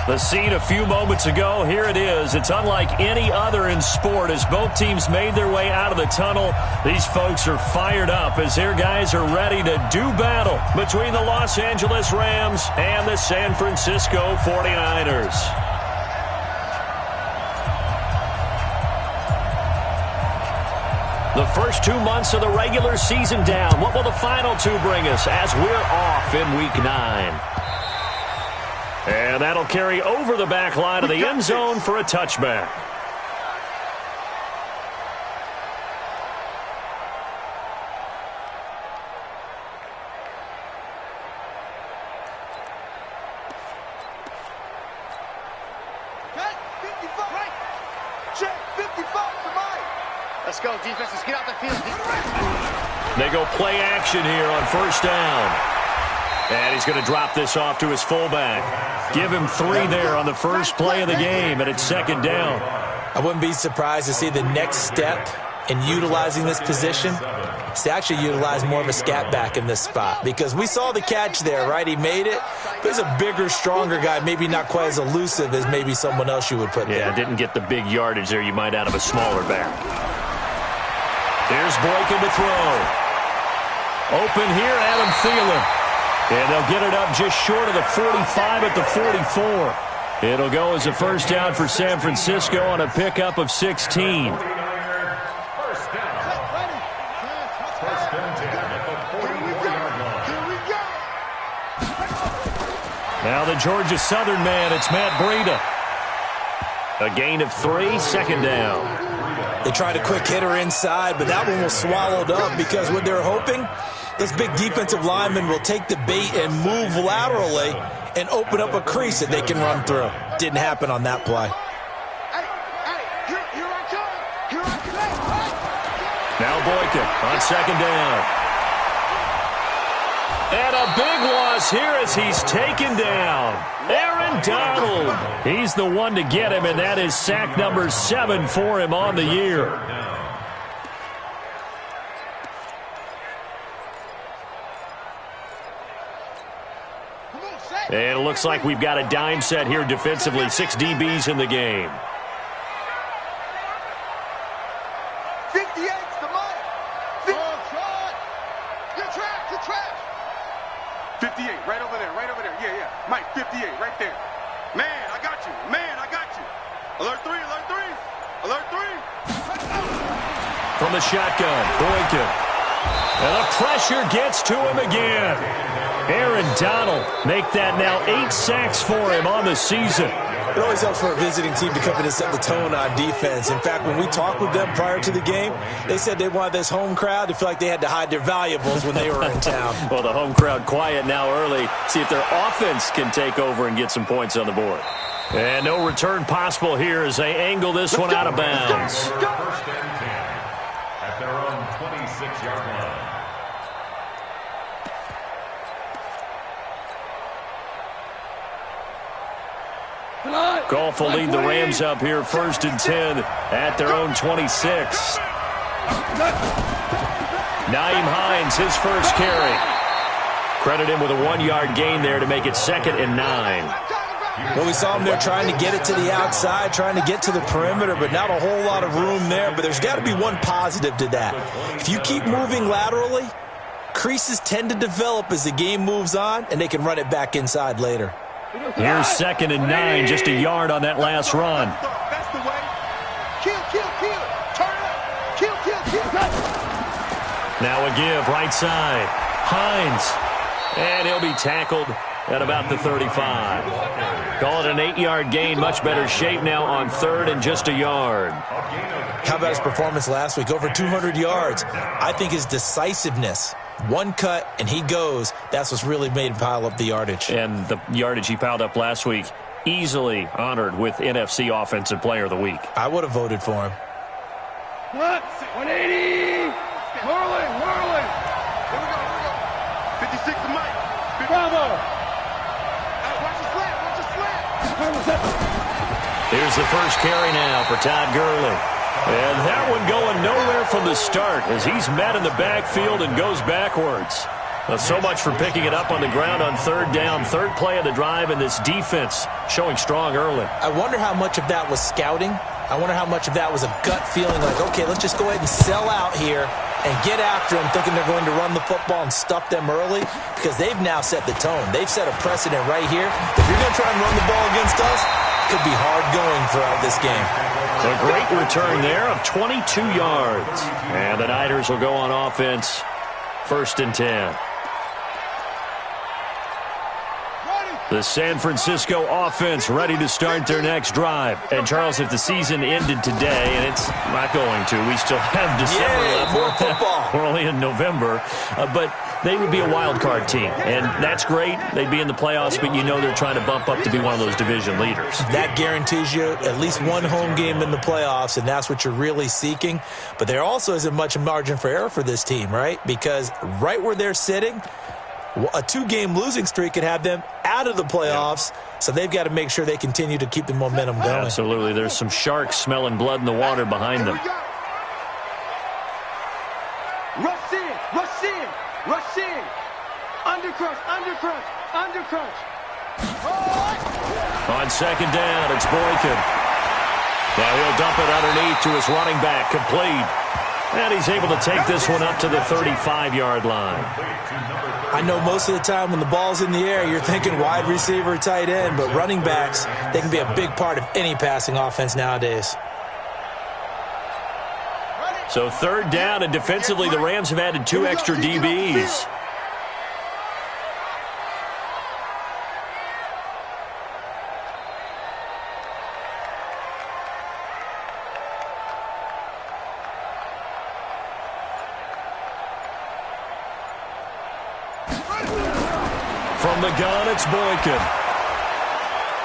The scene a few moments ago, here it is. It's unlike any other in sport as both teams made their way out of the tunnel. These folks are fired up as their guys are ready to do battle between the Los Angeles Rams and the San Francisco 49ers. The first 2 months of the regular season down. What will the final two bring us as we're off in Week 9? And that'll carry over the back line of the end zone for a touchback. Let's go, defense. Let's get out the field. They go play action here on first down. And he's going to drop this off to his fullback. Give him 3 there on the first play of the game, and it's second down. I wouldn't be surprised to see the next step in utilizing this position is to actually utilize more of a scat back in this spot. Because we saw the catch there, right? He made it. There's a bigger, stronger guy, maybe not quite as elusive as maybe someone else you would put there. Yeah, didn't get the big yardage there you might out of a smaller back. Here's Boykin to throw. Open here, Adam Thielen. And they'll get it up just short of the 45 at the 44. It'll go as a first down for San Francisco on a pickup of 16. Now the Georgia Southern man, it's Matt Breida. A gain of 3, second down. They tried a quick hitter inside, but that one was swallowed up because what they're hoping, this big defensive lineman will take the bait and move laterally and open up a crease that they can run through. Didn't happen on that play. Now Boykin on second down. And a big loss here as he's taken down. Aaron Donald. He's the one to get him, and that is sack number 7 for him on the year. And it looks like we've got a dime set here defensively. 6 DBs in the game. 58's the money. Good trash. 58, right over there. Yeah. Mike, 58, right there. Man, I got you. Alert 3. From the shotgun, Boykin. And the pressure gets to him again. Aaron Donald make that now 8 sacks for him on the season. It always helps for a visiting team to come in and set the tone on defense. In fact, when we talked with them prior to the game, they said they wanted this home crowd to feel like they had to hide their valuables when they were in town. Well, the home crowd quiet now early. See if their offense can take over and get some points on the board. And no return possible here as they angle this one out of bounds. First and 10 at their own 26-yard line. Goff will lead the Rams up here first and 10 at their own 26. Nyheim Hines, his first carry. Credit him with a 1-yard gain there to make it 2nd and 9. Well, we saw him there trying to get it to the outside, trying to get to the perimeter, but not a whole lot of room there. But there's got to be one positive to that. If you keep moving laterally, creases tend to develop as the game moves on, and they can run it back inside later. Here's 2nd and 9, just a yard on that last run. That's the way. Kill. Turn up. Kill. Now a give, right side. Hines. And he'll be tackled at about the 35. Call it an 8-yard gain. Much better shape now on 3rd and just a yard. How about his performance last week? Over 200 yards. I think his decisiveness. One cut, and he goes. That's what's really made him pile up the yardage. And the yardage he piled up last week, easily honored with NFC Offensive Player of the Week. I would have voted for him. 180. Whirling. Here we go. 56 to Mike. Bravo. Watch the slant. Here's the first carry now for Todd Gurley. And that one going nowhere from the start as he's met in the backfield and goes backwards. Well, so much for picking it up on the ground on third down. Third play of the drive, and this defense showing strong early. I wonder how much of that was scouting. I wonder how much of that was a gut feeling like, okay, let's just go ahead and sell out here and get after them, thinking they're going to run the football and stuff them early, because they've now set the tone. They've set a precedent right here. If you're going to try and run the ball against us, it could be hard going throughout this game. A great return there of 22 yards. And the Niners will go on offense, 1st and 10. The San Francisco offense ready to start their next drive. And, Charles, if the season ended today, and it's not going to, we still have December left. More football. We're only in November. But they would be a wild card team. And that's great. They'd be in the playoffs, but you know they're trying to bump up to be one of those division leaders. That guarantees you at least one home game in the playoffs, and that's what you're really seeking. But there also isn't much margin for error for this team, right? Because right where they're sitting, a 2-game losing streak could have them out of the playoffs, so they've got to make sure they continue to keep the momentum going. Absolutely. There's some sharks smelling blood in the water behind them. Rush in, rush in, rush in. Undercrush, undercrush, undercrush. On second down, it's Boykin. Now he'll dump it underneath to his running back, complete. And he's able to take this one up to the 35-yard line. I know most of the time when the ball's in the air, you're thinking wide receiver, tight end, but running backs, they can be a big part of any passing offense nowadays. So 3rd down, and defensively, the Rams have added 2 extra DBs. From the gun, it's Boykin.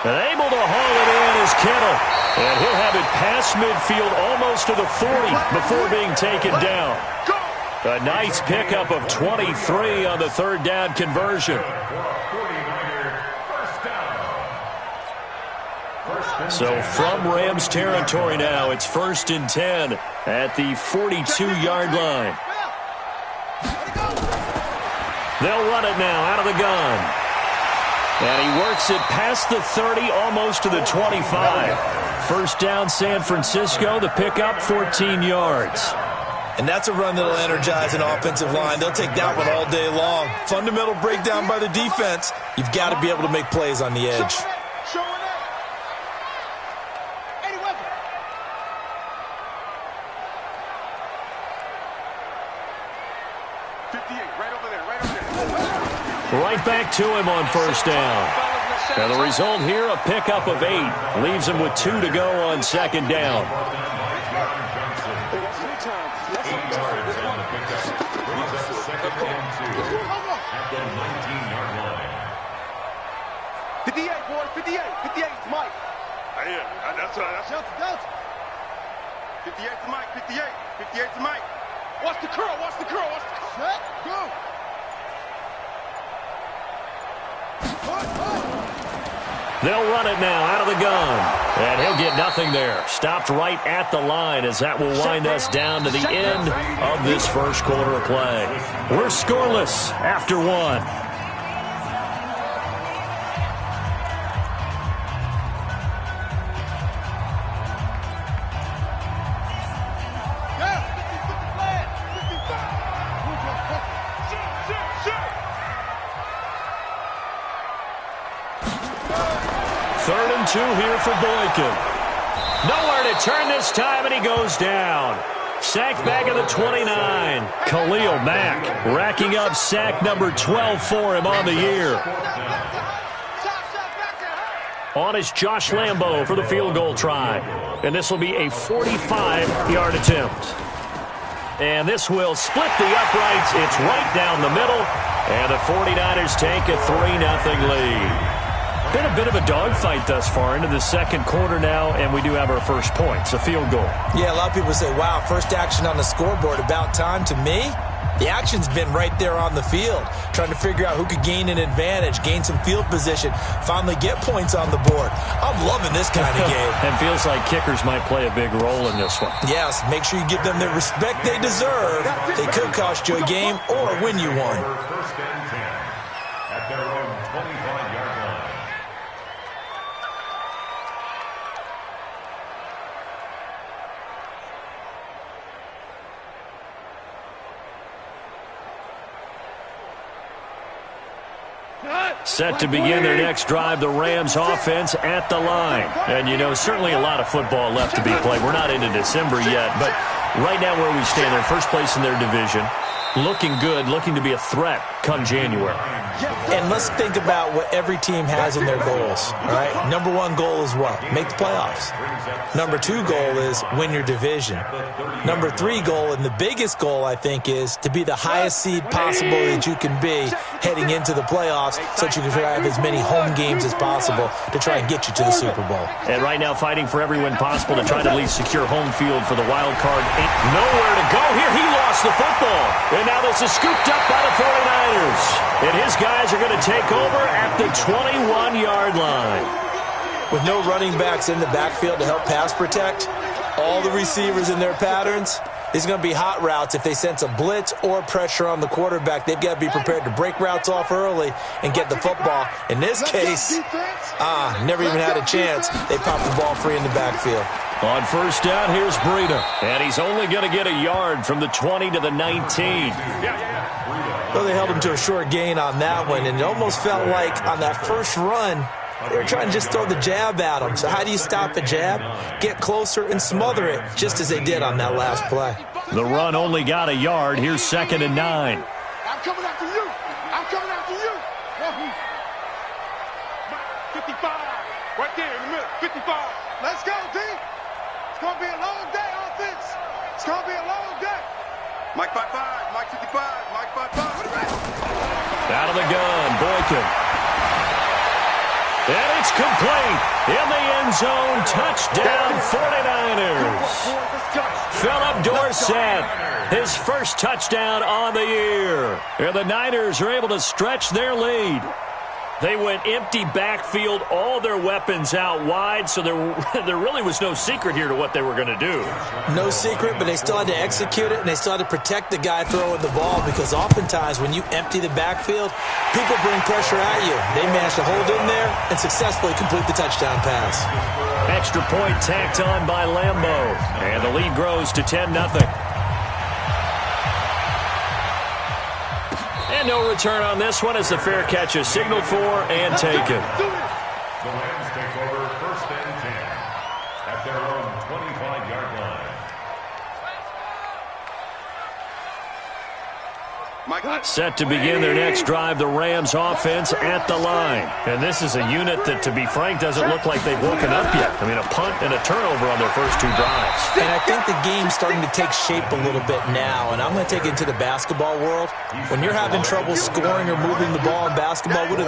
And able to haul it in is Kittle. And he'll have it past midfield almost to the 40 before being taken down. A nice pickup of 23 on the 3rd down conversion. So from Rams territory now, it's 1st and 10 at the 42-yard line. They'll run it now out of the gun. And he works it past the 30, almost to the 25. 1st down, San Francisco. The pickup, 14 yards. And that's a run that'll energize an offensive line. They'll take that one all day long. Fundamental breakdown by the defense. You've got to be able to make plays on the edge. Right back to him on 1st down. And the result here, a pickup of 8. Leaves him with 2 to go on 2nd down. Boys, 58, 58 is Mike. That's right. 58 to Mike, 58, 58 to Mike. Watch the curl, watch the curl, watch the curl. Set, go. They'll run it now out of the gun. And he'll get nothing there. Stopped right at the line as that will wind us down to the end of this 1st quarter of play. We're scoreless after 1. Two here for Boykin. Nowhere to turn this time, and he goes down. Sacked back at the 29. Khalil Mack racking up sack number 12 for him on the year. On is Josh Lambo for the field goal try. And this will be a 45-yard attempt. And this will split the uprights. It's right down the middle. And the 49ers take a 3-0 lead. Been a bit of a dogfight thus far into the 2nd quarter now, and we do have our first points, a field goal. Yeah, a lot of people say, wow, first action on the scoreboard, about time. To me, the action's been right there on the field, trying to figure out who could gain an advantage, gain some field position, finally get points on the board. I'm loving this kind of game. And feels like kickers might play a big role in this one. Yes, make sure you give them the respect they deserve. They could cost you a game or win you one. Set to begin their next drive, the Rams offense at the line. And, you know, certainly a lot of football left to be played. We're not into December yet, but right now where we stand, they're first place in their division. Looking good, looking to be a threat come January. And let's think about what every team has in their goals, all right? Number one goal is what? Make the playoffs. Number two goal is win your division. Number three goal, and the biggest goal, I think, is to be the highest seed possible that you can be heading into the playoffs so that you can have as many home games as possible to try and get you to the Super Bowl. And right now fighting for every win possible to try to at least secure home field for the wild card. Ain't nowhere to go here. He lost the football. And now this is scooped up by the 49ers. And his guys are going to take over at the 21-yard line. With no running backs in the backfield to help pass protect, all the receivers in their patterns, there's going to be hot routes. If they sense a blitz or pressure on the quarterback, they've got to be prepared to break routes off early and get the football. In this case, never even had a chance. They popped the ball free in the backfield. On first down, here's Breida. And he's only going to get a yard from the 20 to the 19. Well, they held him to a short gain on that one, and it almost felt like on that first run, they were trying to just throw the jab at him. So how do you stop a jab? Get closer and smother it, just as they did on that last play. The run only got a yard. Here's 2nd and 9. I'm coming after you. I'm coming after you. 55. Right there in the middle. 55. Let's go, D. It's going to be a long day, offense. It's going to be a long day. Mike 55. Mike 55. Mike 55. Out of the gun, Boykin. And it's complete. In the end zone, touchdown 49ers. Philip Dorsett, his first touchdown on the year. And the Niners are able to stretch their lead. They went empty backfield, all their weapons out wide, so there really was no secret here to what they were going to do. No secret, but they still had to execute it, and they still had to protect the guy throwing the ball, because oftentimes when you empty the backfield, people bring pressure at you. They managed to hold in there and successfully complete the touchdown pass. Extra point tacked on by Lambeau, and the lead grows to 10-0. And no return on this one as the fair catch is signaled for and taken. The Rams take over 1st and 10 at their own 25-yard line. Set to begin their next drive, the Rams offense at the line. And this is a unit that, to be frank, doesn't look like they've woken up yet. I mean, a punt and a turnover on their first two drives. And I think the game's starting to take shape a little bit now, and I'm going to take it into the basketball world. When you're having trouble scoring or moving the ball in basketball, what do?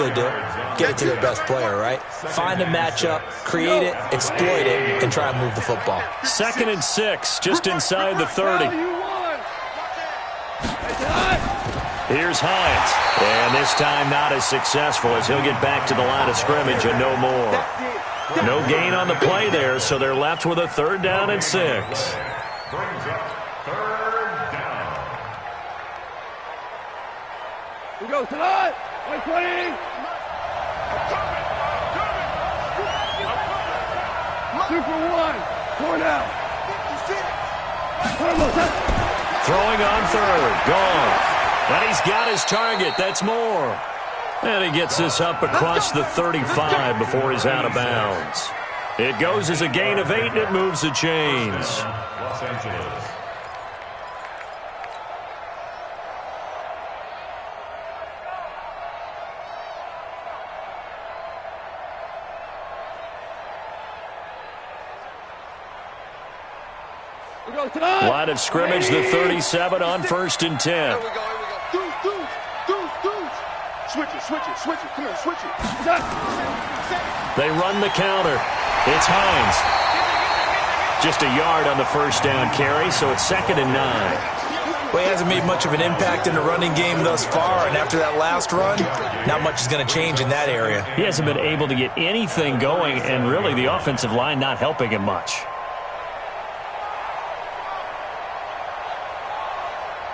Get it to their best player, right? Find a matchup, create it, exploit it, and try and move the football. 2nd and 6, just inside the 30. Here's Hines, and this time not as successful as he'll get back to the line of scrimmage and no more. No gain on the play there, so they're left with a 3rd down and 6. Brings up 3rd down. We go tonight. 120. 2 for 1. 4 now. Throwing on 3rd, Goff. And he's got his target. That's more. And he gets this up across the 35 before he's out of bounds. It goes as a gain of 8, and it moves the chains. Los Angeles. Line of scrimmage, the 37 on 1st and 10. Here we go. Deuce. Switch it. Come on, switch it. They run the counter. It's Hines. Just a yard on the first down carry, so it's 2nd and 9. Well, he hasn't made much of an impact in the running game thus far, and after that last run, not much is going to change in that area. He hasn't been able to get anything going, and really the offensive line not helping him much.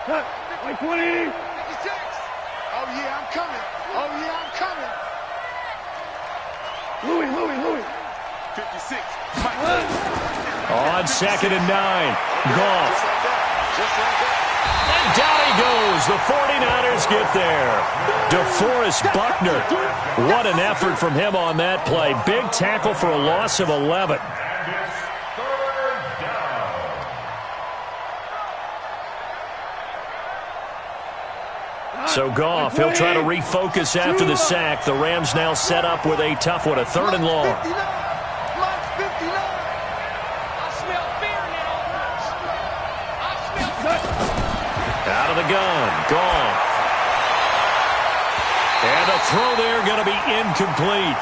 Like 20. 56. Oh, yeah, I'm coming. Louis. 56. On 2nd and 9, Goff. And down he goes. The 49ers get there. DeForest Buckner. What an effort from him on that play. Big tackle for a loss of 11. So Goff, he'll try to refocus after the sack. The Rams now set up with a tough one, a 3rd and long. Out of the gun, Goff. And the throw there going to be incomplete.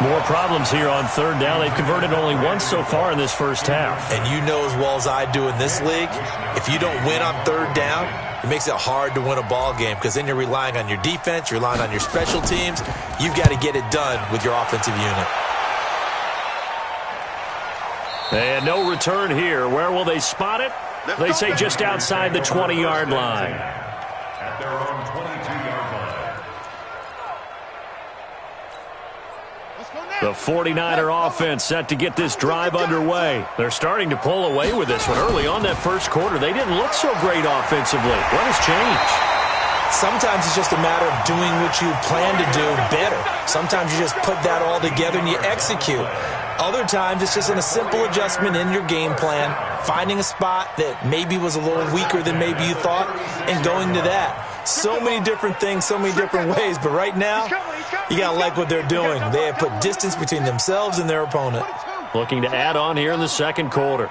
More problems here on 3rd down. They've converted only once so far in this first half. And you know as well as I do in this league, if you don't win on 3rd down, it makes it hard to win a ball game because then you're relying on your defense, you're relying on your special teams. You've got to get it done with your offensive unit. And no return here. Where will they spot it? They say just outside the 20-yard line. At their own 22-yard line. The 49er offense set to get this drive underway. They're starting to pull away with this one. Early on that first quarter, they didn't look so great offensively. What has changed? Sometimes it's just a matter of doing what you plan to do better. Sometimes you just put that all together and you execute. Other times it's just in a simple adjustment in your game plan, finding a spot that maybe was a little weaker than maybe you thought, and going to that. So many different things, so many different ways, but right now, you got to like what they're doing. They have put distance between themselves and their opponent. Looking to add on here in the second quarter.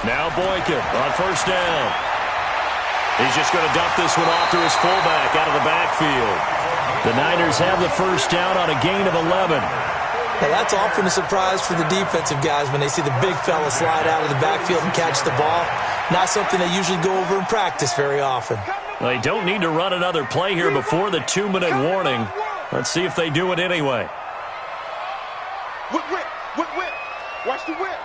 Now Boykin on 1st down. He's just going to dump this one off to his fullback out of the backfield. The Niners have the 1st down on a gain of 11. Now that's often a surprise for the defensive guys when they see the big fella slide out of the backfield and catch the ball. Not something they usually go over in practice very often. They don't need to run another play here before the 2-minute warning. Let's see if they do it anyway. Whip. Watch the whip.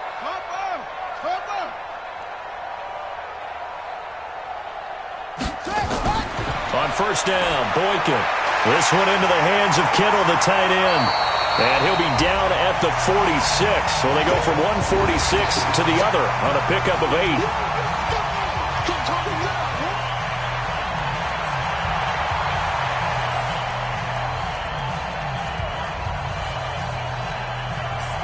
On 1st down, Boykin. This one into the hands of Kittle, the tight end. And he'll be down at the 46. So they go from 146 to the other on a pickup of 8.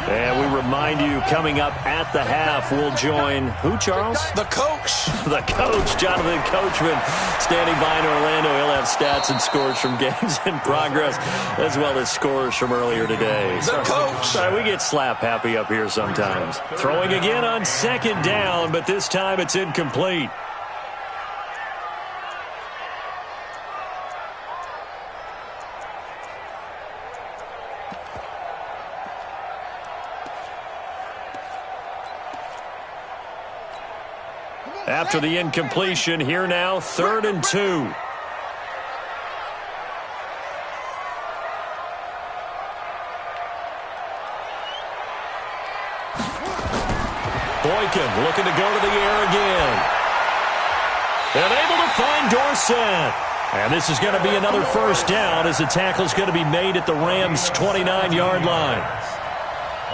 And we remind you, coming up at the half, we'll join who, Charles? The coach. The coach, Jonathan Coachman, standing by in Orlando. He'll have stats and scores from games in progress, as well as scores from earlier today. The coach. Sorry, we get slap happy up here sometimes. Throwing again on 2nd down, but this time it's incomplete. After the incompletion, here now, 3rd and 2. Boykin looking to go to the air again. And able to find Dorsett. And this is going to be another 1st down as the tackle is going to be made at the Rams' 29-yard line.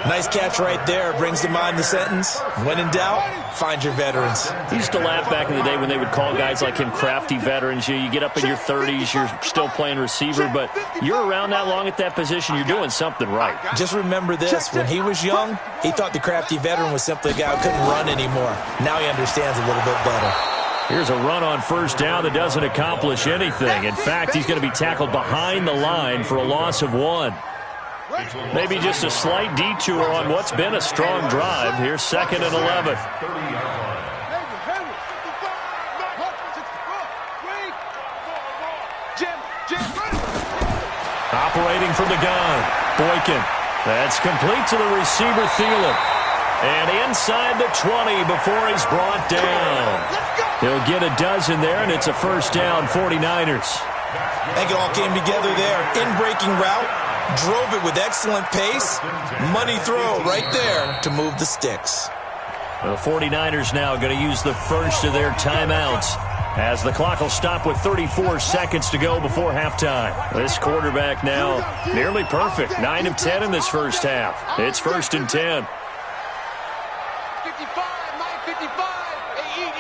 Nice catch right there. Brings to mind the sentence, when in doubt, find your veterans. He used to laugh back in the day when they would call guys like him crafty veterans. You get up in your 30s, you're still playing receiver, but you're around that long at that position, you're doing something right. Just remember this. When he was young, he thought the crafty veteran was simply a guy who couldn't run anymore. Now he understands a little bit better. Here's a run on 1st down that doesn't accomplish anything. In fact, he's going to be tackled behind the line for a loss of 1. Maybe just a slight detour on what's been a strong drive. Here's 2nd and 11. Operating from the gun, Boykin. That's complete to the receiver, Thielen. And inside the 20 before he's brought down. He'll get a dozen there, and it's a 1st down, 49ers. I think it all came together there. In-breaking route. Drove it with excellent pace. Money throw right there to move the sticks. The 49ers now going to use the first of their timeouts. as the clock will stop with 34 seconds to go before halftime. This quarterback now nearly perfect. 9 of 10 in this first half. It's 1st and 10. 55, Mike, 55. Hey, eat.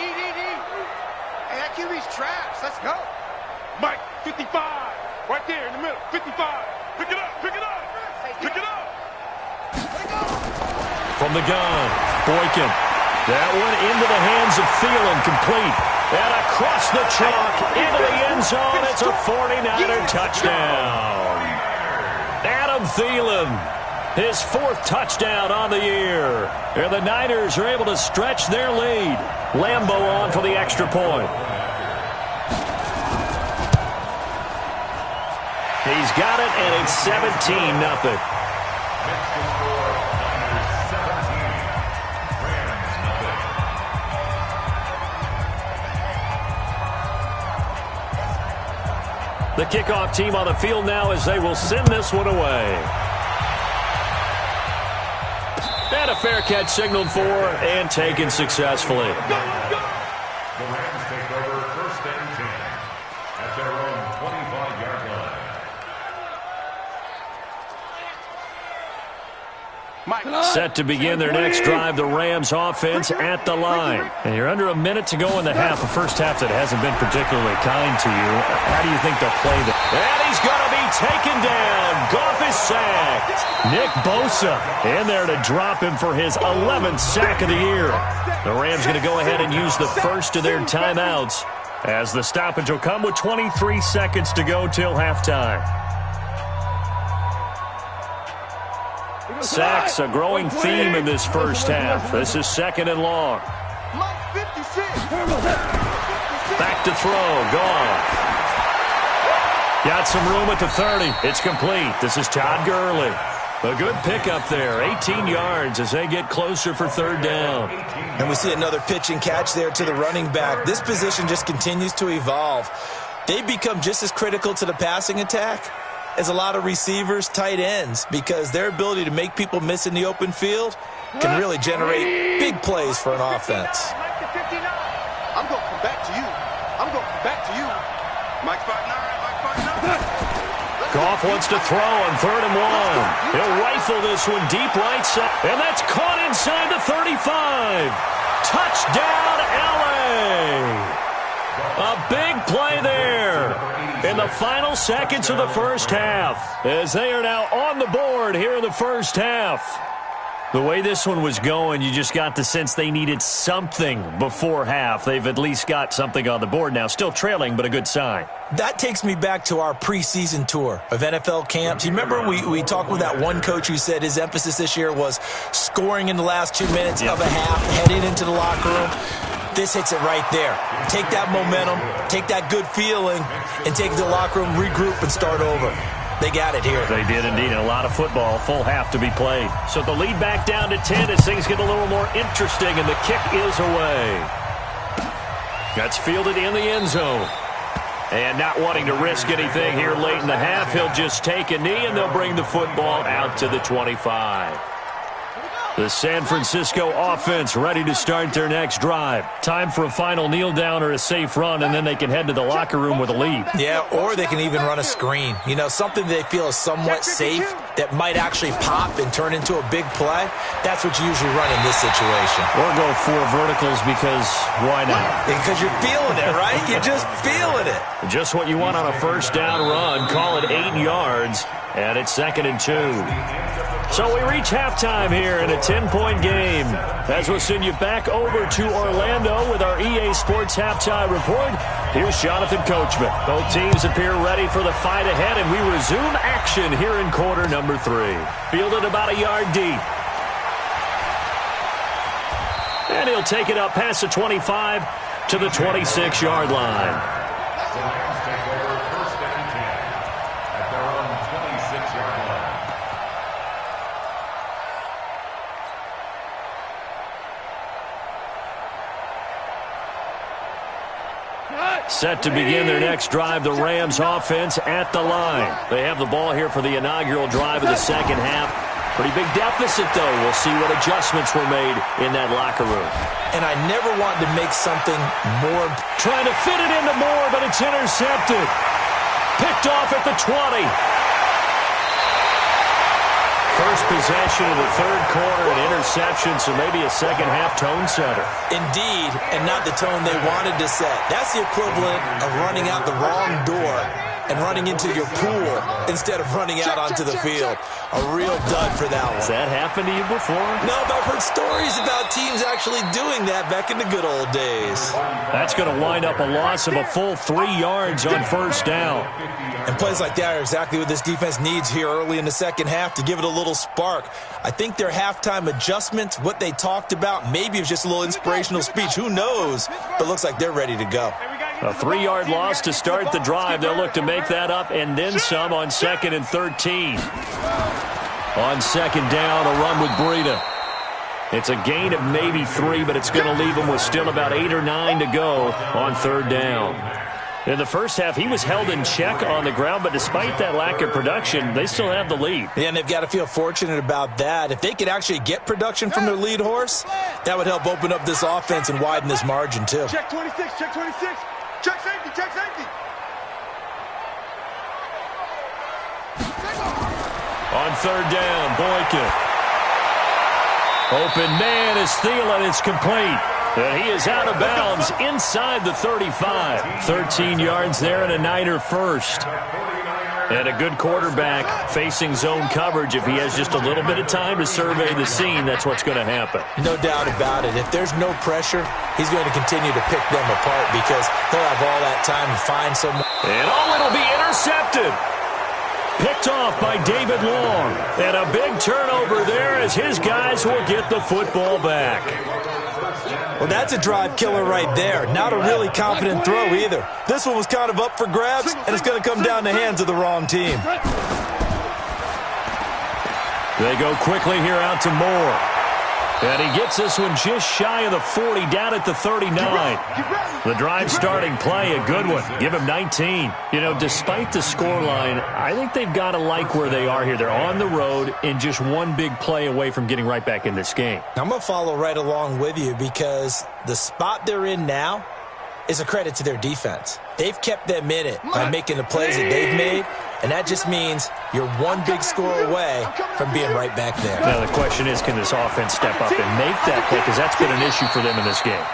Hey, that QB's trash. Let's go. Mike, 55. Right there in the middle. 55. Pick it up. Pick it up. From the gun, Boykin. That one into the hands of Thielen, complete. And across the chalk, into the end zone. It's a 49er touchdown. Adam Thielen, his 4th touchdown on the year. And the Niners are able to stretch their lead. Lambeau on for the extra point. He's got it, and it's 17-0. The kickoff team on the field now as they will send this one away. And a fair catch signaled for and taken successfully. The Rams take over 1st and 10 at their own 25-yard line. Set to begin their next drive, the Rams offense at the line. And you're under a minute to go in the half, a first half that hasn't been particularly kind to you. How do you think they'll play that? And he's going to be taken down. Goff is sacked. Nick Bosa in there to drop him for his 11th sack of the year. The Rams going to go ahead and use the first of their timeouts as the stoppage will come with 23 seconds to go till halftime. Sacks, a growing theme in this first half. This is 2nd and long. Back to throw. Goff. Got some room at the 30. It's complete. This is Todd Gurley. A good pickup there. 18 yards as they get closer for 3rd down. And we see another pitch and catch there to the running back. This position just continues to evolve. They become just as critical to the passing attack as a lot of receivers, tight ends, because their ability to make people miss in the open field can really generate big plays for an offense. I'm going to come back to you. Mike 5'9", Goff wants to throw on 3rd and 1. He'll rifle this one deep right side, and that's caught inside the 35. Touchdown, L.A. A big play there in the final seconds of the first half as they are now on the board here in the first half. The way this one was going, you just got the sense they needed something before half. They've at least got something on the board now. Still trailing, but a good sign. That takes me back to our preseason tour of NFL camps. You remember we talked with that one coach who said his emphasis this year was scoring in the last 2 minutes of a half, heading into the locker room. This hits it right there. Take that momentum, take that good feeling, and take it to the locker room, regroup, and start over. They got it here. They did indeed. A lot of football, full half to be played. So the lead back down to 10 as things get a little more interesting, and the kick is away. That's fielded in the end zone. And not wanting to risk anything here late in the half, he'll just take a knee, and they'll bring the football out to the 25. The San Francisco offense ready to start their next drive. Time for a final kneel down or a safe run, and then they can head to the locker room with a lead. Yeah, or they can even run a screen. You know, something they feel is somewhat safe that might actually pop and turn into a big play. That's what you usually run in this situation. Or go 4 verticals because why not? Because you're feeling it, right? You're just feeling it. Just what you want on a first down run. Call it 8 yards, and it's 2nd and 2. So we reach halftime here in a 10-point game. As we'll send you back over to Orlando with our EA Sports Halftime Report, here's Jonathan Coachman. Both teams appear ready for the fight ahead, and we resume action here in quarter number 3. Fielded about a yard deep. And he'll take it up past the 25 to the 26-yard line. The Rams take over 1st and 10 at their own 26-yard line. Set to begin their next drive, the Rams offense at the line. They have the ball here for the inaugural drive of the second half. Pretty big deficit, though. We'll see what adjustments were made in that locker room. And I never wanted to make something more. Trying to fit it into Moore, but it's intercepted. Picked off at the 20. First possession of the third quarter, an interception, so maybe a second-half tone setter. Indeed, and not the tone they wanted to set. That's the equivalent of running out the wrong door and running into your pool instead of running out onto the field. A real dud for that one. Has that happened to you before? No, but I've heard stories about teams actually doing that back in the good old days. That's going to wind up a loss of a full 3 yards on first down. And plays like that are exactly what this defense needs here early in the second half to give it a little spark. I think their halftime adjustments, what they talked about, maybe it was just a little inspirational speech. Who knows? But it looks like they're ready to go. A 3-yard loss to start the drive. They'll look to make that up and then some on 2nd and 13. On second down, a run with Breida. It's a gain of maybe 3, but it's going to leave them with still about 8 or 9 to go on third down. In the first half, he was held in check on the ground, but despite that lack of production, they still have the lead. Yeah, and they've got to feel fortunate about that. If they could actually get production from their lead horse, that would help open up this offense and widen this margin, too. Check 26, check 26. Check safety, check safety. On third down, Boykin. Open man is Thielen. It's complete. And he is out of bounds inside the 35. 13 yards there and a Niner first. And a good quarterback facing zone coverage. If he has just a little bit of time to survey the scene, that's what's going to happen. No doubt about it. If there's no pressure, he's going to continue to pick them apart because he'll have all that time to find someone. And it'll be intercepted. Picked off by David Long. And a big turnover there as his guys will get the football back. Well, that's a drive killer right there. Not a really confident throw either. This one was kind of up for grabs, and it's going to come down the hands of the wrong team. They go quickly here out to Moore. And he gets this one just shy of the 40, down at the 39. The drive starting play, a good one. Give him 19. You know, despite the scoreline, I think they've got to like where they are here. They're on the road and just one big play away from getting right back in this game. I'm going to follow right along with you because the spot they're in now is a credit to their defense. They've kept them in it by making the plays that they've made, and that just means you're one big score away from being right back there. Now, the question is, can this offense step up and make that play? Because that's been an issue for them in this game.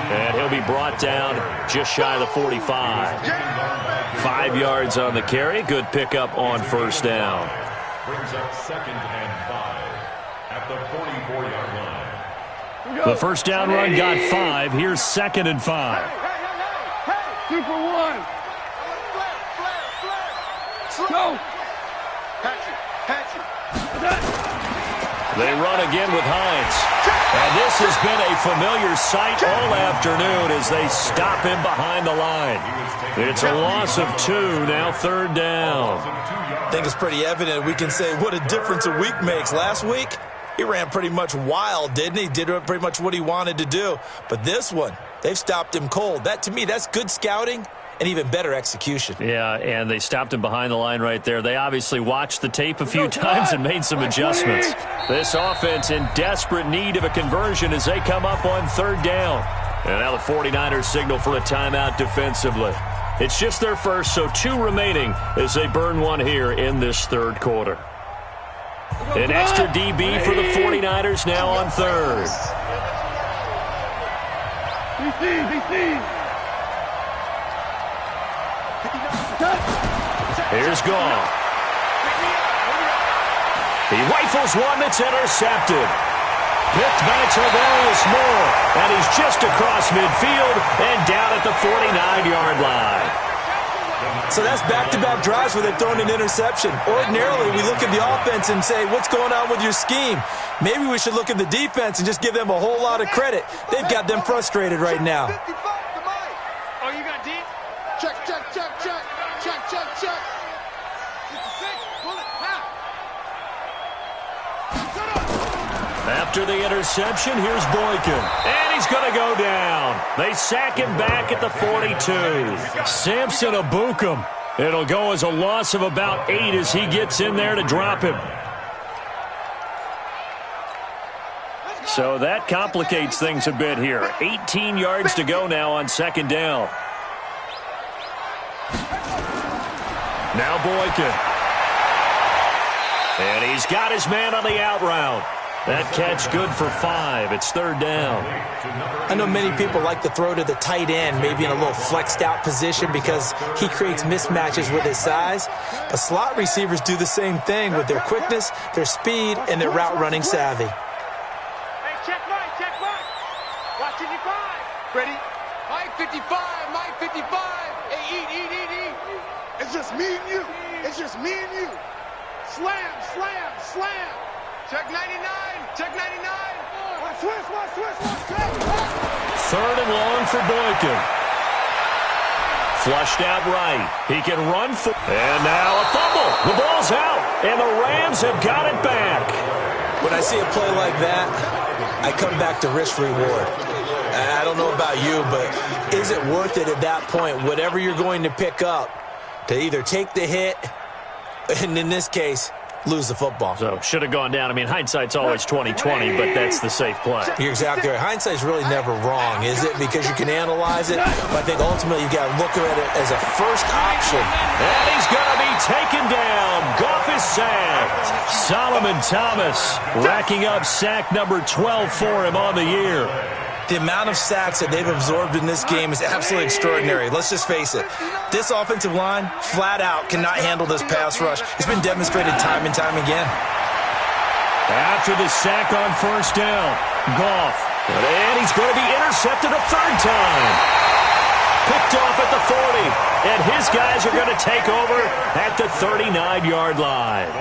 And he'll be brought down just shy of the 45. 5 yards on the carry. Good pickup on first down. Brings up 2nd and 5 at the 44-yard line. The first down run got 5. Here's 2nd and 5. 2 for 1. Go. Patch it. They run again with Hines. And this has been a familiar sight all afternoon as they stop him behind the line. It's a loss of 2, now third down. I think it's pretty evident. We can say what a difference a week makes. Last week, he ran pretty much wild, didn't he? Did pretty much what he wanted to do. But this one, they've stopped him cold. That, to me, that's good scouting and even better execution. Yeah, and they stopped him behind the line right there. They obviously watched the tape a few times and made some adjustments. This offense in desperate need of a conversion as they come up on third down. And now the 49ers signal for a timeout defensively. It's just their first, so 2 remaining as they burn one here in this third quarter. An extra DB for the 49ers now on third. Here's Gall. He rifles one that's intercepted. Picked by Tavarius Moore. And he's just across midfield and down at the 49-yard line. So that's back-to-back drives where they've thrown an interception. Ordinarily, we look at the offense and say, what's going on with your scheme? Maybe we should look at the defense and just give them a whole lot of credit. They've got them frustrated right now. Oh, you got deep? Check. After the interception, here's Boykin. And he's going to go down. They sack him back at the 42. Samson Abukum. It'll go as a loss of about 8 as he gets in there to drop him. So that complicates things a bit here. 18 yards to go now on second down. Now Boykin. And he's got his man on the out route. That catch good for 5. It's third down. I know many people like to throw to the tight end, maybe in a little flexed out position because he creates mismatches with his size. But slot receivers do the same thing with their quickness, their speed, and their route running savvy. Hey, check right. Watch 55. Ready? Mike 55, Mike 55. Hey, eat. It's just me and you. It's just me and you. Slam. Check 99. Watch switch. Third and long for Boykin. Flushed out right. He can run for... And now a fumble. The ball's out. And the Rams have got it back. When I see a play like that, I come back to risk reward. I don't know about you, but is it worth it at that point, whatever you're going to pick up, to either take the hit, and in this case, lose the football? So, should have gone down. I mean, hindsight's always 20/20, but that's the safe play. You're exactly right. Hindsight's really never wrong, is it? Because you can analyze it, but I think ultimately you got to look at it as a first option. And he's going to be taken down. Goff is sacked. Solomon Thomas racking up sack number 12 for him on the year. The amount of sacks that they've absorbed in this game is absolutely extraordinary. Let's just face it. This offensive line, flat out, cannot handle this pass rush. It's been demonstrated time and time again. After the sack on first down, Goff. And he's going to be intercepted a third time. Picked off at the 40. And his guys are going to take over at the 39-yard line.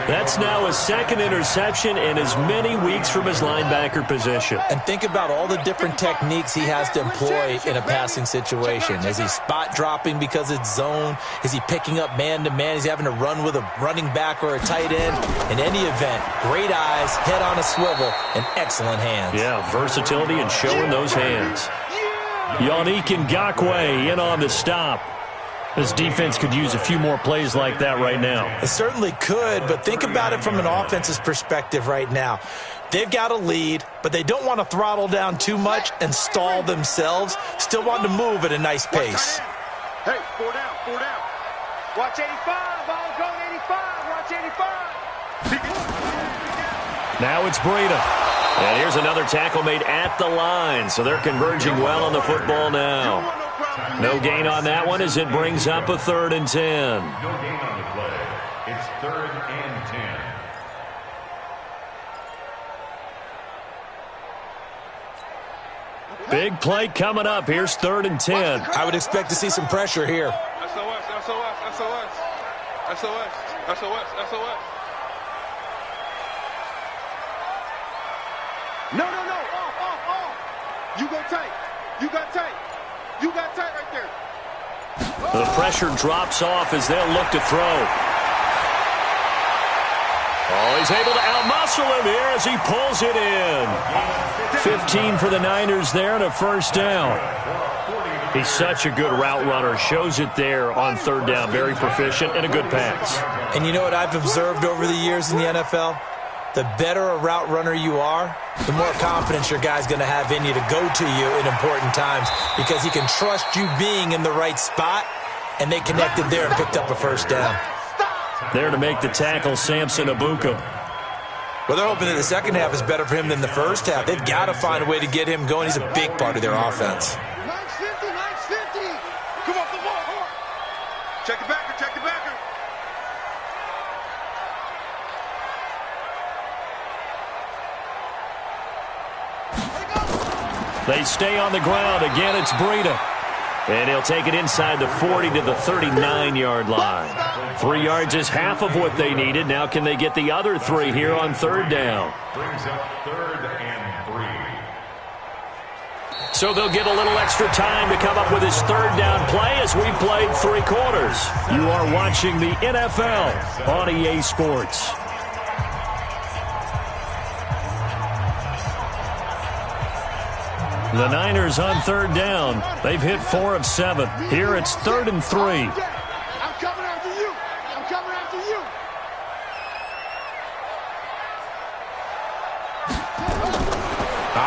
That's now his second interception in as many weeks from his linebacker position. And think about all the different techniques he has to employ in a passing situation. Is he spot dropping because it's zone? Is he picking up man-to-man? Is he having to run with a running back or a tight end? In any event, great eyes, head on a swivel, and excellent hands. Yeah, versatility and showing those hands. Yannick Ngakoue in on the stop. This defense could use a few more plays like that right now. It certainly could, but think about it from an offense's perspective right now. They've got a lead, but they don't want to throttle down too much and stall themselves. Still want to move at a nice pace. Hey, 4 down. Watch 85. Ball going 85. Watch 85. Now it's Breida. And here's another tackle made at the line, so they're converging well on the football now. No gain on that one as it brings up a 3rd and 10. No gain on the play. It's 3rd and 10. Big play coming up. Here's 3rd and 10. I would expect to see some pressure here. SOS. No. Off. You got tight right there. The pressure drops off as they'll look to throw. Oh, he's able to outmuscle him here as he pulls it in. 15 for the Niners there and a first down. He's such a good route runner. Shows it there on 3rd down. Very proficient and a good pass. And you know what I've observed over the years in the NFL? The better a route runner you are, the more confidence your guy's going to have in you to go to you in important times because he can trust you being in the right spot, and they connected there and picked up a first down. There to make the tackle, Samson Abuka. Well, they're hoping that the second half is better for him than the first half. They've got to find a way to get him going. He's a big part of their offense. 950. Come on, come on. Check the backer. They stay on the ground. Again, it's Breida. And he'll take it inside the 40 to the 39-yard line. 3 yards is half of what they needed. Now can they get the other 3 here on 3rd down? Brings up 3rd and 3. So they'll get a little extra time to come up with his 3rd down play as we played 3 quarters. You are watching the NFL on EA Sports. The Niners on 3rd down. They've hit 4 of 7. Here it's 3rd and 3. I'm coming after you.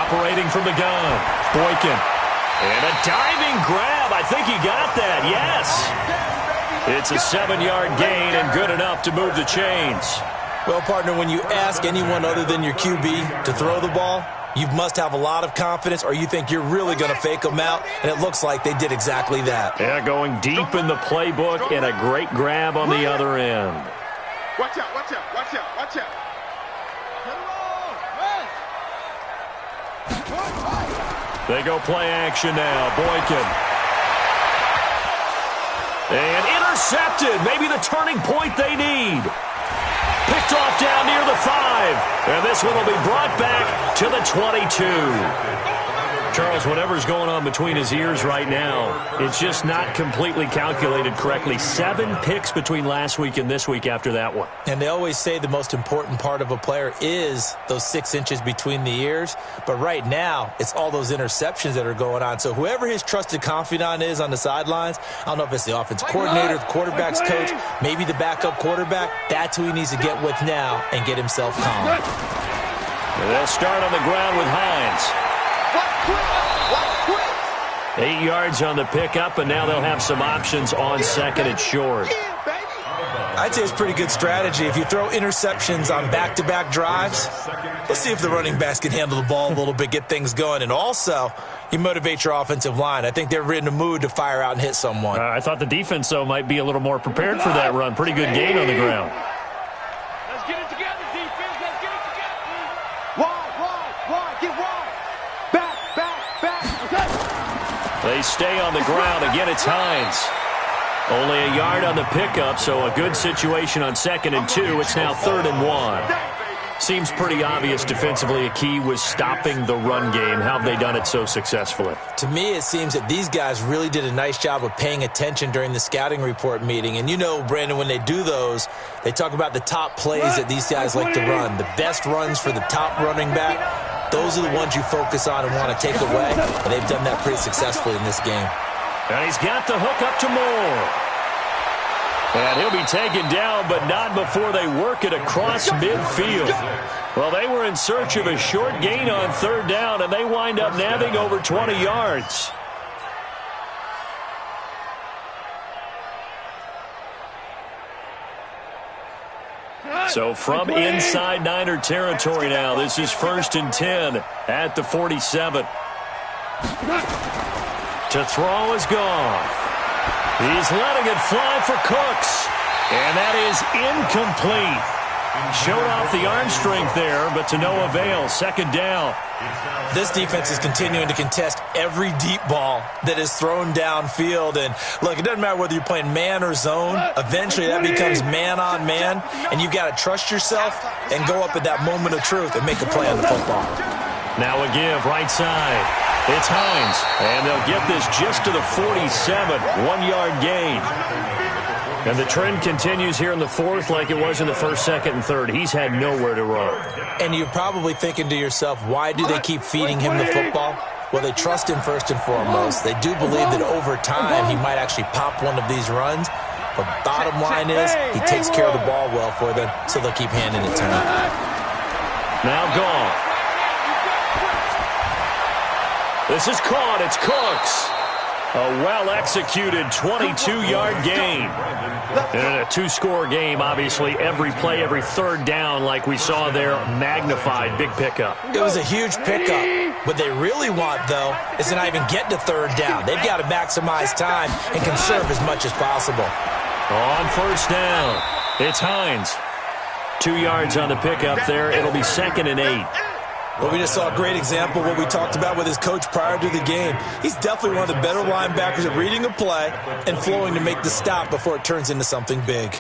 Operating from the gun, Boykin. And a diving grab. I think he got that, yes. It's a 7-yard gain and good enough to move the chains. Well, partner, when you ask anyone other than your QB to throw the ball, you must have a lot of confidence or you think you're really going to fake them out, and it looks like they did exactly that. Yeah, going deep in the playbook and a great grab on the other end. Watch out, watch out, watch out, watch out. They go play action now. Boykin. And intercepted. Maybe the turning point they need. Picked off down near the 5. And this one will be brought back to the 22. Charles, whatever's going on between his ears right now, it's just not completely calculated correctly. 7 picks between last week and this week after that one. And they always say the most important part of a player is those 6 inches between the ears. But right now, it's all those interceptions that are going on. So whoever his trusted confidant is on the sidelines, I don't know if it's the offense coordinator, the quarterback's coach, maybe the backup quarterback, that's who he needs to get with now and get himself calm. And they'll start on the ground with Hines. 8 yards on the pickup, and now they'll have some options on second and short. I'd say it's pretty good strategy. If you throw interceptions on back-to-back drives, let's see if the running backs can handle the ball a little bit, get things going. And also, you motivate your offensive line. I think they're in the mood to fire out and hit someone. I thought the defense, though, might be a little more prepared for that run. Pretty good gain on the ground. Let's get it together, defense. Let's get it together. Wide, get wide. Back. Okay. They stay on the ground. Again, it's Hines. Only a yard on the pickup, so a good situation on 2nd and 2. It's now 3rd and 1. Seems pretty obvious defensively a key was stopping the run game. How have they done it so successfully? To me, it seems that these guys really did a nice job of paying attention during the scouting report meeting. And you know, Brandon, when they do those, they talk about the top plays that these guys like to run. The best runs for the top running back, those are the ones you focus on and want to take away. And they've done that pretty successfully in this game. And he's got the hook up to Moore. And he'll be taken down, but not before they work it across midfield. Well, they were in search of a short gain on 3rd down, and they wind up nabbing over 20 yards. So from inside Niner territory now, this is 1st and 10 at the 47. To throw is Goff. He's letting it fly for Cooks. And that is incomplete. Showed off the arm strength there, but to no avail. 2nd down. This defense is continuing to contest every deep ball that is thrown downfield. And, look, it doesn't matter whether you're playing man or zone. Eventually that becomes man on man. And you've got to trust yourself and go up at that moment of truth and make a play on the football. Now a give right side. It's Hines, and they'll get this just to the 47, 1-yard gain. And the trend continues here in the 4th like it was in the 1st, 2nd, and 3rd. He's had nowhere to run. And you're probably thinking to yourself, why do they keep feeding him the football? Well, they trust him first and foremost. They do believe that over time he might actually pop one of these runs. But bottom line is he takes care of the ball well for them, so they'll keep handing it to him. Now Goff. This is caught. It's Cooks. A well-executed 22-yard gain. In a 2-score game, obviously, every play, every 3rd down, like we saw there, magnified. Big pickup. It was a huge pickup. What they really want, though, is to not even get to 3rd down. They've got to maximize time and conserve as much as possible. On 1st down, it's Hines. 2 yards on the pickup there. It'll be 2nd and 8. Well, we just saw a great example of what we talked about with his coach prior to the game. He's definitely one of the better linebackers at reading a play and flowing to make the stop before it turns into something big.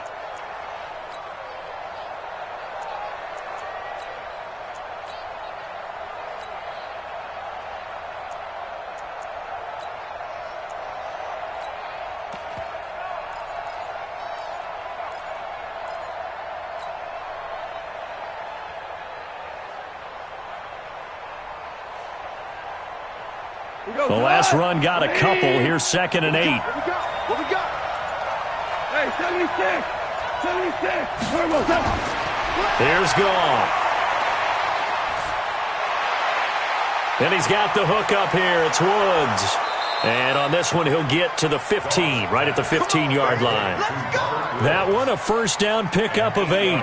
The last run got a couple. Here's 2nd and 8. What we got? Hey, 76. 76. Here's Goff. And he's got the hook up here. It's Woods. And on this one, he'll get to the 15, right at the 15-yard line. That one, a first down pickup of 8.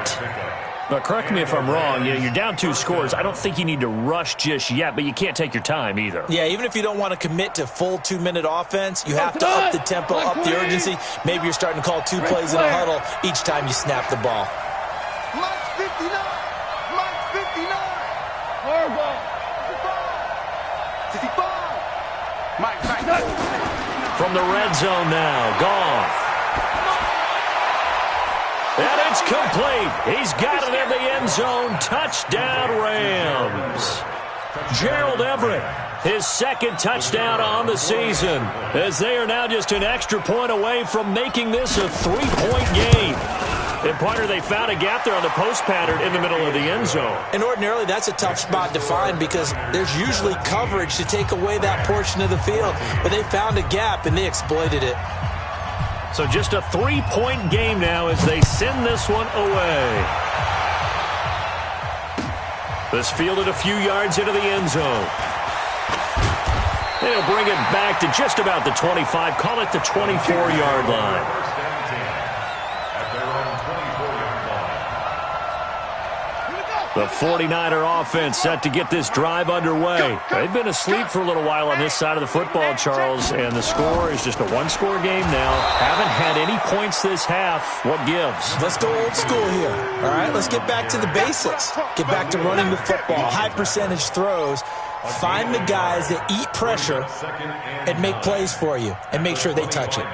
Now, correct me if I'm wrong. You're down 2 scores. I don't think you need to rush just yet, but you can't take your time either. Yeah, even if you don't want to commit to full 2-minute offense, you have to up the tempo, up the urgency. Maybe you're starting to call 2 plays in a huddle each time you snap the ball. Mike 59. Mike 59. Horrible. 55. Mike. From the red zone now, Goff. And it's complete. He's got it in the end zone. Touchdown, Rams. Gerald Everett, his second touchdown on the season, as they are now just an extra point away from making this a 3-point game. And partner, they found a gap there on the post pattern in the middle of the end zone. And ordinarily, that's a tough spot to find because there's usually coverage to take away that portion of the field. But they found a gap, and they exploited it. So just a 3-point game now as they send this one away. This fielded a few yards into the end zone. They'll bring it back to just about the 25. Call it the 24-yard line. The 49er offense set to get this drive underway. They've been asleep for a little while on this side of the football, Charles, and the score is just a 1-score game now. Haven't had any points this half. What gives? Let's go old school here, all right? Let's get back to the basics. Get back to running the football, high-percentage throws. Find the guys that eat pressure and make plays for you and make sure they touch it.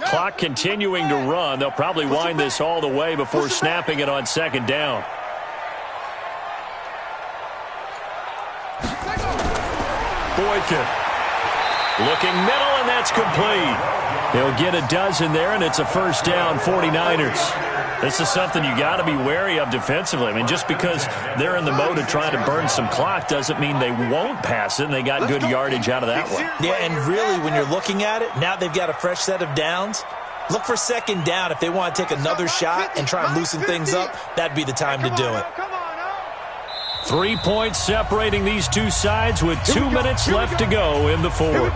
Clock continuing to run. They'll probably wind this all the way before snapping it on second down. Boykin. Looking middle, and that's complete. He'll get a dozen there, and it's a first down, 49ers. This is something you got to be wary of defensively. I mean, just because they're in the mode of trying to burn some clock doesn't mean they won't pass it, and they got good yardage out of that one. Yeah, and really, when you're looking at it, now they've got a fresh set of downs. Look for second down. If they want to take another shot and try and loosen things up, that'd be the time to do it. 3 points separating these two sides with 2 minutes left to go in the fourth.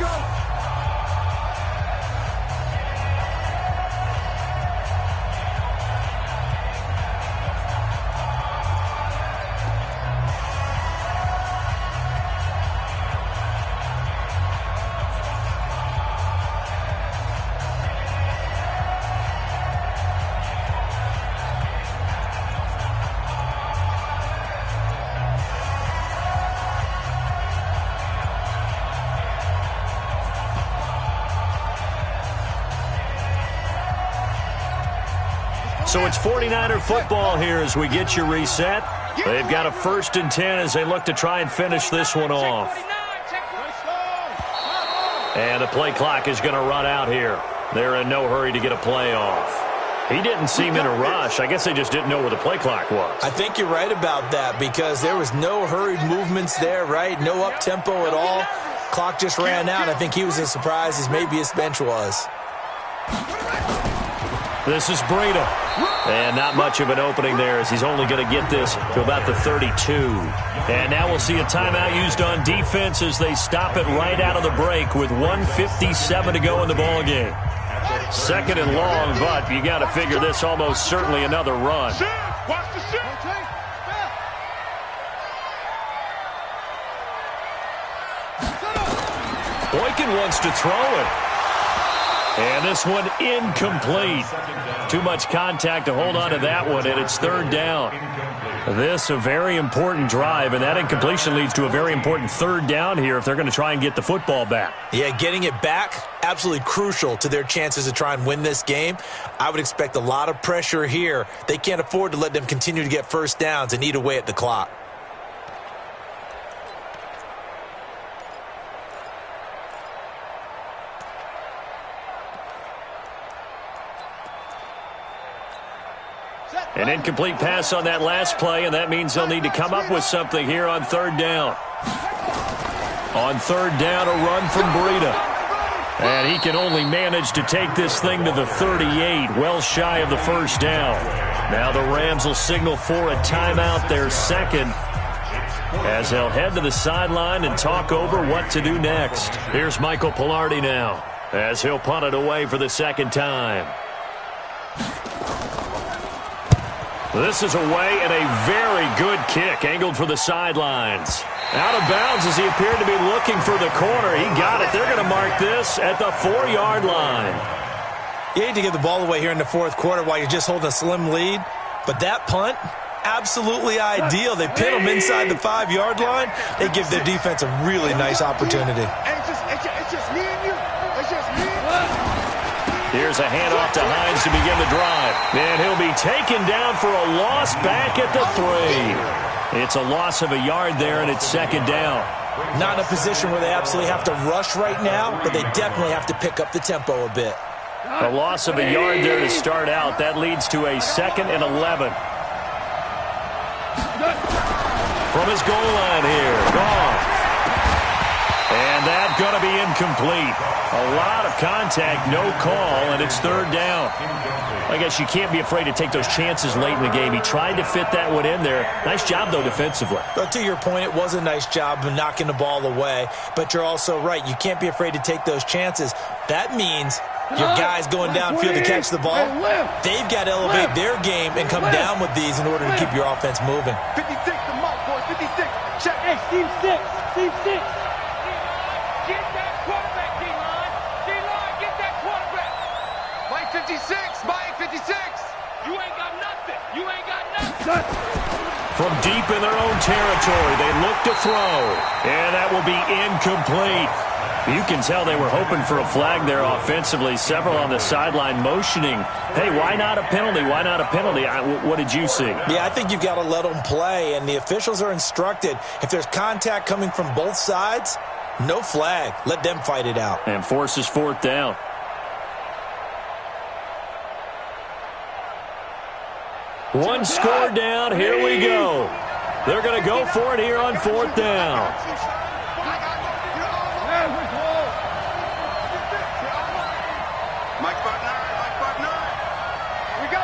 So it's 49er football here as we get you reset. They've got a 1st and 10 as they look to try and finish this one off. And the play clock is going to run out here. They're in no hurry to get a play off. He didn't seem in a rush. I guess they just didn't know where the play clock was. I think you're right about that because there was no hurried movements there, right? No up-tempo at all. Clock just ran out. I think he was as surprised as maybe his bench was. This is Breida. And not much of an opening there as he's only going to get this to about the 32. And now we'll see a timeout used on defense as they stop it right out of the break with 1:57 to go in the ballgame. 2nd and long, but you got to figure this almost certainly another run. Boykin wants to throw it. And this one incomplete. Too much contact to hold on to that one, and it's 3rd down. This a very important drive, and that incompletion leads to a very important 3rd down here if they're going to try and get the football back. Yeah, getting it back, absolutely crucial to their chances to try and win this game. I would expect a lot of pressure here. They can't afford to let them continue to get first downs and eat away at the clock. An incomplete pass on that last play, and that means they'll need to come up with something here on third down. On third down, a run from Breida. And he can only manage to take this thing to the 38, well shy of the first down. Now the Rams will signal for a timeout, their second, as they'll head to the sideline and talk over what to do next. Here's Michael Pilardi now, as he'll punt it away for the second time. This is away, and a very good kick angled for the sidelines. Out of bounds as he appeared to be looking for the corner. He got it. They're going to mark this at the 4-yard line. You hate to give the ball away here in the fourth quarter while you're just holding a slim lead, but that punt, absolutely ideal. They pin them inside the 5-yard line. They give their defense a really nice opportunity. It's just me and you. It's just me and you. Here's a handoff to Hines to begin the drive. And he'll be taken down for a loss back at the 3. It's a loss of a yard there, and it's second down. Not in a position where they absolutely have to rush right now, but they definitely have to pick up the tempo a bit. A loss of a yard there to start out. That leads to a 2nd and 11. From his goal line here. Gone. And that's going to be incomplete. A lot of contact, no call, and it's third down. I guess you can't be afraid to take those chances late in the game. He tried to fit that one in there. Nice job, though, defensively. But to your point, it was a nice job of knocking the ball away. But you're also right. You can't be afraid to take those chances. That means your guys going downfield to catch the ball, they've got to elevate their game and come down with these in order to keep your offense moving. 56 the mark, boys. 56. Check. Hey, Steve 6. Steve 6. Get that quarterback, D-line. D-line, get that quarterback. Mike 56. Mike 56. You ain't got nothing. You ain't got nothing. From deep in their own territory, they look to throw. And that will be incomplete. You can tell they were hoping for a flag there offensively. Several on the sideline motioning, hey, why not a penalty? Why not a penalty? What did you see? Yeah, I think you've got to let them play, and the officials are instructed. If there's contact coming from both sides, no flag. Let them fight it out. And forces fourth down. One score down. Here we go. They're going to go for it here on fourth down. Mike 59. Mike 59. We go.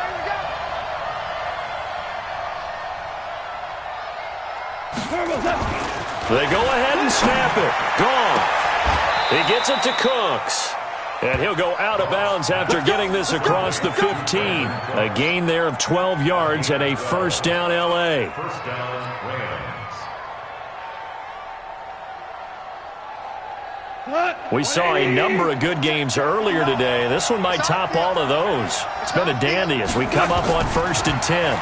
They go ahead and snap it. Gone. He gets it to Cooks. And he'll go out of bounds after getting this across the 15. A gain there of 12 yards and a first down L.A. First down, Rams. We saw a number of good games earlier today. This one might top all of those. It's been a dandy as we come up on 1st and 10.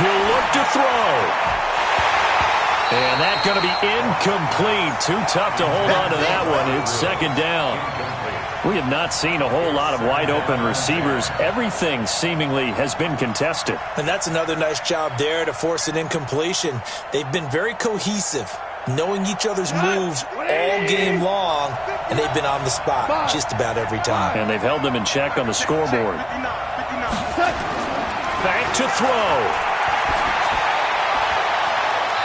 He'll look to throw. And that's going to be incomplete. Too tough to hold on to that one. It's second down. We have not seen a whole lot of wide-open receivers. Everything seemingly has been contested. And that's another nice job there to force an incompletion. They've been very cohesive, knowing each other's moves all game long, and they've been on the spot just about every time. And they've held them in check on the scoreboard. Back to throw.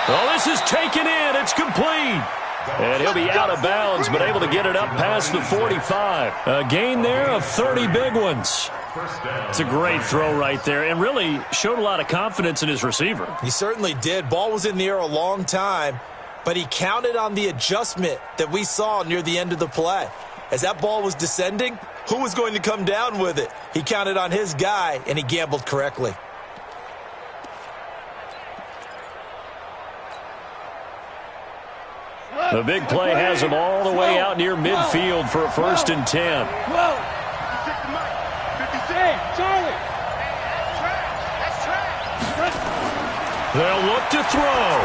Oh, this is taken in. It's complete. And he'll be out of bounds, but able to get it up past the 45. A gain there of 30 big ones. It's a great throw right there, and really showed a lot of confidence in his receiver. He certainly did. Ball was in the air a long time, but he counted on the adjustment that we saw near the end of the play. As that ball was descending, who was going to come down with it? He counted on his guy, and he gambled correctly. The big play has him all the way out near midfield for a 1st and 10. Hey, Charlie. They'll look to throw.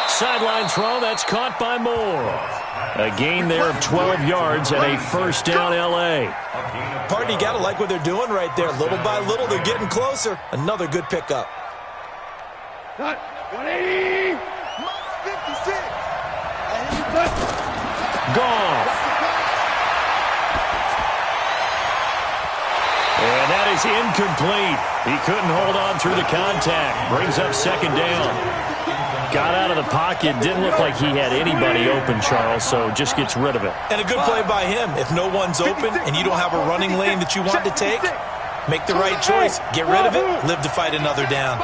Sideline throw, that's caught by Moore. A gain there of 12 yards and a first down L.A. Party, got to like what they're doing right there. Little by little, they're getting closer. Another good pickup. 180. Gone. And that is is incomplete. He couldn't hold on through the contact. Brings up second down. Got out of the pocket. Didn't look like he had anybody open, Charles, so just gets rid of it. And a good play by him. If no one's open and you don't have a running lane that you want to take, make the right choice. Get rid of it. Live to fight another down.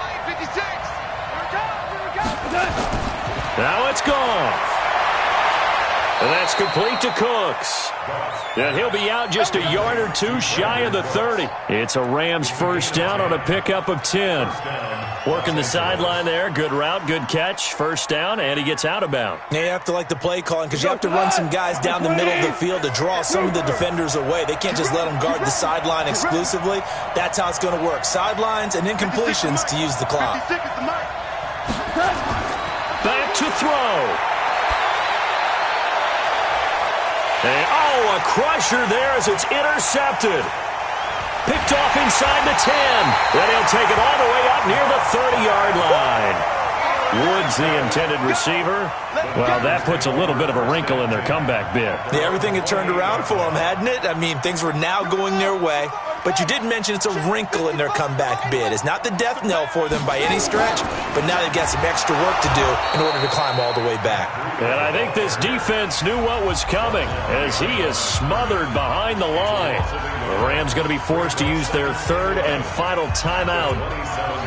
Now it's gone. And that's complete to Cooks. And he'll be out just a yard or two shy of the 30. It's a Rams first down on a pickup of 10. Working the sideline there. Good route, good catch. First down, and he gets out of bounds. Yeah, you have to like the play calling because you have to run some guys down the middle of the field to draw some of the defenders away. They can't just let them guard the sideline exclusively. That's how it's going to work. Sidelines and incompletions to use the clock. Back to throw. And, oh, a crusher there as it's intercepted. Picked off inside the 10. Then he'll take it all the way up near the 30-yard line. Woods, the intended receiver. Well, that puts a little bit of a wrinkle in their comeback bid. Yeah, everything had turned around for them, hadn't it? I mean, things were now going their way. But you did mention it's a wrinkle in their comeback bid. It's not the death knell for them by any stretch, but now they've got some extra work to do in order to climb all the way back. And I think this defense knew what was coming as he is smothered behind the line. The Rams going to be forced to use their third and final timeout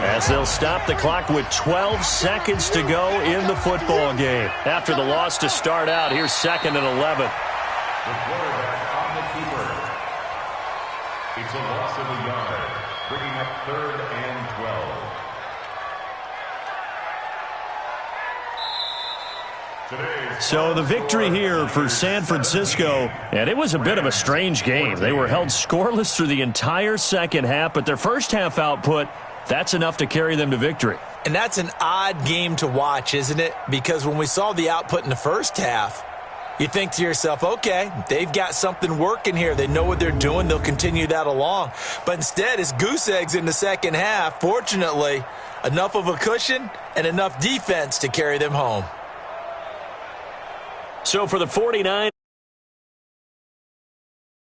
as they'll stop the clock with 12 seconds to go in the football game. After the loss to start out, here's 2nd and 11. The quarterback on the keeper. It's a loss of a yard, bringing up 3rd and 12. So the victory here for San Francisco, and it was a bit of a strange game. They were held scoreless through the entire second half, but their first half output, that's enough to carry them to victory. And that's an odd game to watch, isn't it? Because when we saw the output in the first half, you think to yourself, okay, they've got something working here. They know what they're doing. They'll continue that along. But instead, it's goose eggs in the second half. Fortunately, enough of a cushion and enough defense to carry them home. So for the 49